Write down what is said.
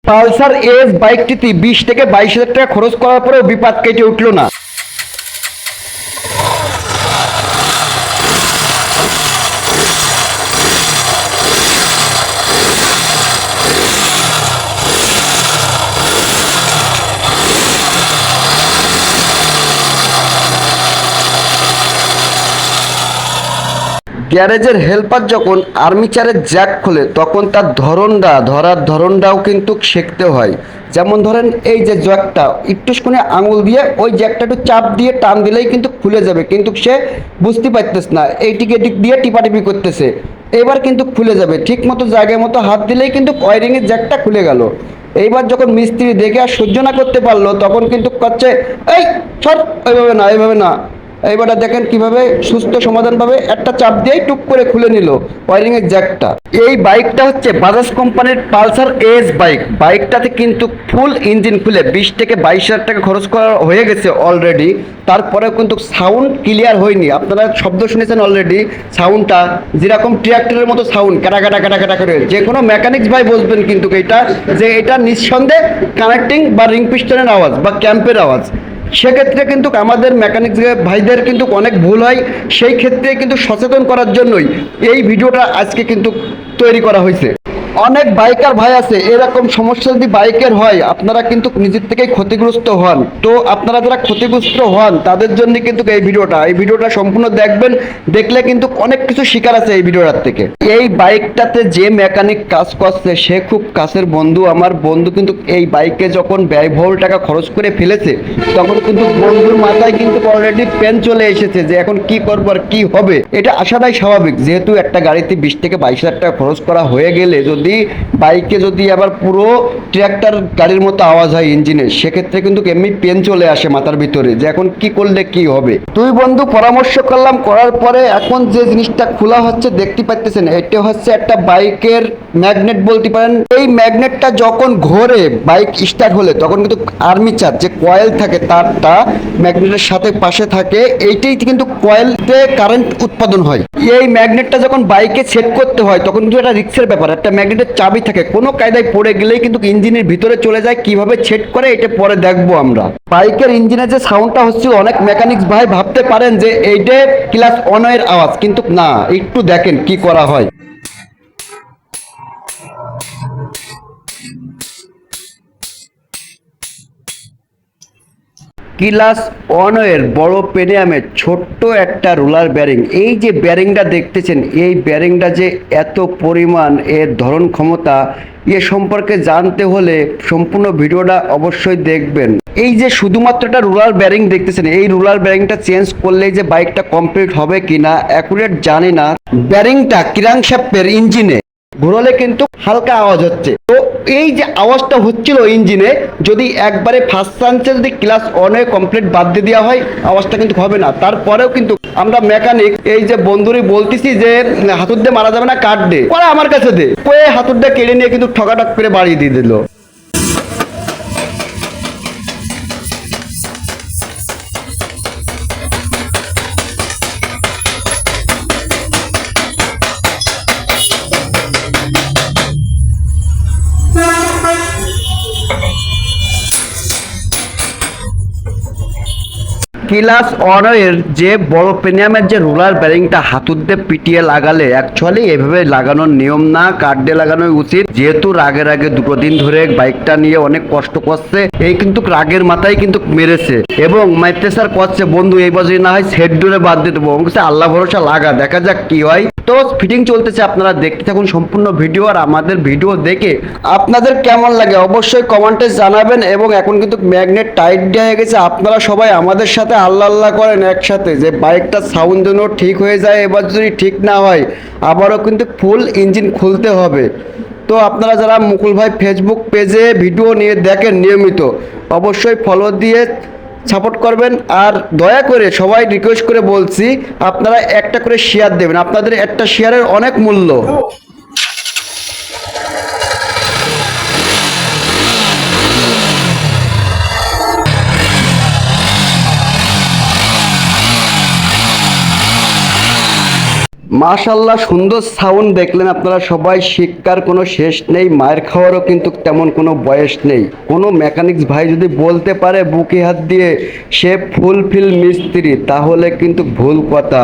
Pulsar S বাইকটিতে 20 থেকে 22 হাজার টাকা খরচ করার পরেও বিপাদ কেটে উঠলো না। গ্যারেজের হেল্পার যখন আর্মিচারের জ্যাক খোলে তখন তার ধরার ধরনটাও কিন্তু শিখতে হয়। যেমন ধরেন এই যে জ্যাকটা একটুখানি আঙুল দিয়ে ওই জ্যাকটা একটু চাপ দিয়ে টান দিলেই কিন্তু খুলে যাবে, কিন্তু সে বুঝতে পারতেছে না, এইটিকে এদিক দিয়ে টিপাটিপি করতেছে, এবার কিন্তু খুলে যাবে। ঠিক মতো জায়গায় মতো হাত দিলেই কিন্তু ওয়ারিংয়ের জ্যাকটা খুলে গেল। এইবার যখন মিস্ত্রি দেখে আর সহ্য না করতে পারলো তখন কিন্তু করছে, এই সর, এইভাবে না, এইভাবে না। এইবারটা দেখেন কিভাবে সুস্থ সমাধান ভাবে একটা চাপ দিয়েই টুক করে খুলে নিল ওয়ারিং এর জ্যাকটা। এই বাইকটা হচ্ছে বাজাজ কোম্পানির পালসার এস বাইক। বাইকটাতে কিন্তু ফুল ইঞ্জিন খুলে 20 থেকে 22 হাজার টাকা খরচ করা হয়ে গেছে অলরেডি। তারপরেও কিন্তু সাউন্ড ক্লিয়ার হয়নি। আপনারা শব্দ শুনেছেন অলরেডি, সাউন্ডটা যেরকম ট্রাক্টরের মতো সাউন্ড, কাটা কাটা কাটা কাটা করে। যে কোনো মেকানিক্স ভাই বলবেন কিন্তু এটা, যে এটা নিঃসন্দেহে কানেক্টিং বা রিং পিস্টনের আওয়াজ বা ক্যাম্পের আওয়াজ। সেক্ষেত্রে কিন্তু আমাদের মেকানিক ভাইদের কিন্তু অনেক ভুল হয়। সেই ক্ষেত্রে কিন্তু সচেতন করার জন্যই এই ভিডিওটা আজকে কিন্তু তৈরি করা হয়েছে। অনেক বাইকার ভাই আছে, এরকম সমস্যা যদি বাইকের হয় আপনারা কিন্তু নিজের থেকেই ক্ষতিগ্রস্ত হন। তো আপনারা যারা ক্ষতিগ্রস্ত হন তাদের জন্য কিন্তু এই ভিডিওটা সম্পূর্ণ দেখবেন। দেখলে কিন্তু অনেক কিছু শিকার আছে এই ভিডিওটার থেকে। এই বাইকটাতে যে মেকানিক কাজ করছে সে খুব কাছের বন্ধু। আমার বন্ধু কিন্তু এই বাইকে যখন ব্যয়বহুল টাকা খরচ করে ফেলেছে তখন কিন্তু বন্ধুর মাথায় কিন্তু অলরেডি পেন চলে এসেছে যে এখন কি করবো আর কি হবে। এটা আসাটাই স্বাভাবিক, যেহেতু একটা গাড়িতে 20 থেকে 22 হাজার টাকা খরচ করা হয়ে গেলে যদি বাইকে যদি আবার পুরো ট্র্যাক্টর গাড়ির মতো আওয়াজ হয় ইঞ্জিনের, সেক্ষেত্রে কিন্তু এমনি পেন চলে আসে মাথার ভিতরে যে এখন কি করলে কি হবে। দুই বন্ধু পরামর্শ করলাম, করার পরে এখন যে জিনিসটা খোলা হচ্ছে দেখতে পাচ্ছেন, এটা হচ্ছে একটা বাইকের ম্যাগনেট বলতে পারেন। এই ম্যাগনেটটা যখন ঘোরে বাইক স্টার্ট হলে তখন কিন্তু আর্মিচার যে কয়েল থাকে তারটা ম্যাগনেটের সাথে পাশে থাকে, এইটাই কিন্তু কয়েলতে কারেন্ট উৎপাদন হয়। এই ম্যাগনেটটা যখন বাইকে সেট করতে হয় তখন কিন্তু এটা রিস্কের ব্যাপার। একটা ম্যাগনেটের চাবি থাকে, কোনো কায়দায় পড়ে গেলেই কিন্তু ইঞ্জিনের ভিতরে চলে যায়। কিভাবে সেট করে এটা পরে দেখবো আমরা। বাইকের ইঞ্জিনের যে সাউন্ডটা হচ্ছে অনেক মেকানিক্স ভাই ভাবতে পারেন যে এইটা ক্লাস অন এর আওয়াজ, কিন্তু না, একটু দেখেন কি করা হয়। ক্লাস ওয়ানের বড় পেনিয়ামের ছোট্ট একটা রোলার ব্যারিং। এই যে ব্যারিংটা দেখতেছেন, এই ব্যারিংটা যে এত পরিমাণ এর ধরন ক্ষমতা, এ সম্পর্কে জানতে হলে সম্পূর্ণ ভিডিওটা অবশ্যই দেখবেন। এই যে শুধুমাত্র একটা রোলার ব্যারিং দেখতেছেন, এই রোলার ব্যারিংটা চেঞ্জ করলেই যে বাইকটা কমপ্লিট হবে কিনা অ্যাকুরেট জানি না। ব্যারিংটা ক্র্যাঙ্কশ্যাফটের ইঞ্জিনে ঘোরালে কিন্তু হালকা আওয়াজ হচ্ছে। তো এই যে আওয়াজটা হচ্ছিল ইঞ্জিনে, যদি একবারে ফার্স্ট চান্সে যদি ক্লাস অনে কমপ্লিট বাদ দিয়ে দেওয়া হয় আওয়াজটা কিন্তু হবে না। তারপরেও কিন্তু আমরা মেকানিক এই যে বন্ধুরই বলতেছি যে হাতুর দিয়ে মারা যাবে না, কাট দে, পরে আমার কাছে দে, কয়ে হাতুর দিয়ে কেড়ে নিয়ে কিন্তু ঠকাঠক করে বাড়িয়ে দিয়ে দিল। ক্লাস ওয়ানের যে বড় প্রিমিয়ামের যে রোলার ব্যারিংটা হাতুর দিয়ে পিটিয়ে লাগালে, অ্যাকচুয়ালি এভাবে লাগানোর নিয়ম না, কাঠ দিয়ে লাগানোই উচিত। যেহেতু রাগের আগে 2 দিন ধরে বাইকটা নিয়ে অনেক কষ্ট করছে, এই কিন্তু রাগের মাথায় কিন্তু মেরেছে এবং মাইতে স্যার করছে বন্ধু এই বছর না হয় সেট ডোরে বাদ দিয়ে দেবো। আল্লাহ ভরসা লাগা, দেখা যাক কি হয়। তো ফিটিং চলতেছে, আপনারা দেখতে থাকুন সম্পূর্ণ ভিডিও। আর আমাদের ভিডিও দেখে আপনাদের কেমন লাগে অবশ্যই কমেন্টে জানাবেন। এবং এখন কিন্তু ম্যাগনেট টাইট দেওয়া হয়ে গেছে। আপনারা সবাই আমাদের সাথে আল্লাহ আল্লাহ করেন একসাথে যে বাইকটা সাউন্ড যেন ঠিক হয়ে যায়। এবার যদি ঠিক না হয় আবারও কিন্তু ফুল ইঞ্জিন খুলতে হবে। তো আপনারা যারা মুকুল ভাই ফেসবুক পেজে ভিডিও নিয়ে দেখেন নিয়মিত, অবশ্যই ফলো দিয়ে সাপোর্ট করবেন। আর দয়া করে সবাই রিকোয়েস্ট করে বলছি আপনারা একটা করে শেয়ার দেবেন, আপনাদের একটা শেয়ারের অনেক মূল্য। মাশাল্লাহ, সুন্দর সাউন্ড দেখলেন আপনারা সবাই। শিক্ষার কোনো শেষ নেই, মায়ের খাওয়ারও কিন্তু তেমন কোনো বয়স নেই। কোনো মেকানিক্স ভাই যদি বলতে পারে বুকে হাত দিয়ে সে ফুলফিল মিস্ত্রি, তাহলে কিন্তু ভুল কথা।